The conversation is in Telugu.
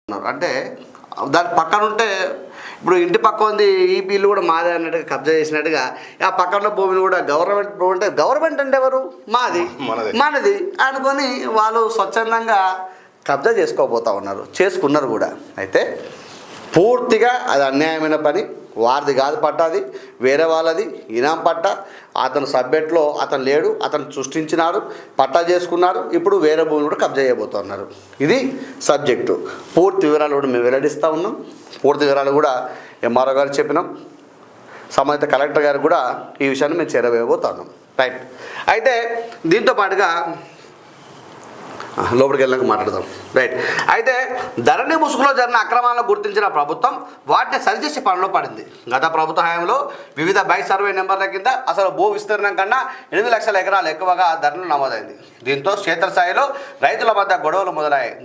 అంటే దాని పక్కన ఉంటే ఇప్పుడు ఇంటి పక్క ఉంది ఈ ఇల్లు కూడా మాదే అన్నట్టుగా కబ్జా చేసినట్టుగా ఆ పక్కన భూమిని కూడా గవర్నమెంట్ భూమి అంటే గవర్నమెంట్ అంటే ఎవరు మాది మనది అనుకొని వాళ్ళు స్వచ్ఛందంగా కబ్జా చేసుకోబోతా ఉన్నారు, చేసుకున్నారు కూడా. అయితే పూర్తిగా అది అన్యాయమైన పని, వారిది కాదు పట్ట, అది వేరే వాళ్ళది ఇనాం పట్ట. అతను సబ్జెక్ట్లో అతను లేడు, అతను సృష్టించినారు, పట్టా చేసుకున్నారు, ఇప్పుడు వేరే భూమిని కూడా కబ్జా చేయబోతున్నారు. ఇది సబ్జెక్టు. పూర్తి వివరాలు కూడా మేము వెల్లడిస్తూ ఉన్నాం. పూర్తి వివరాలు కూడా ఎంఆర్ఓ గారు చెప్పినాం, సంబంధిత కలెక్టర్ గారు కూడా ఈ విషయాన్ని మేము చేరవేయబోతున్నాం. రైట్. అయితే దీంతో పాటుగా లోపలికి వెళ్ళాక మాట్లాడదాం. రైట్. అయితే ధరణి ముసుగులో జరిగిన అక్రమాలను గుర్తించిన ప్రభుత్వం వాటిని సరిచేసే పనిలో పడింది. గత ప్రభుత్వ హయాంలో వివిధ బై సర్వే నెంబర్ల కింద అసలు భూ విస్తీర్ణం కన్నా 8 లక్షల ఎకరాలు ఎక్కువగా ధరలు నమోదైంది. దీంతో క్షేత్రస్థాయిలో రైతుల మధ్య గొడవలు మొదలయ్యాయి.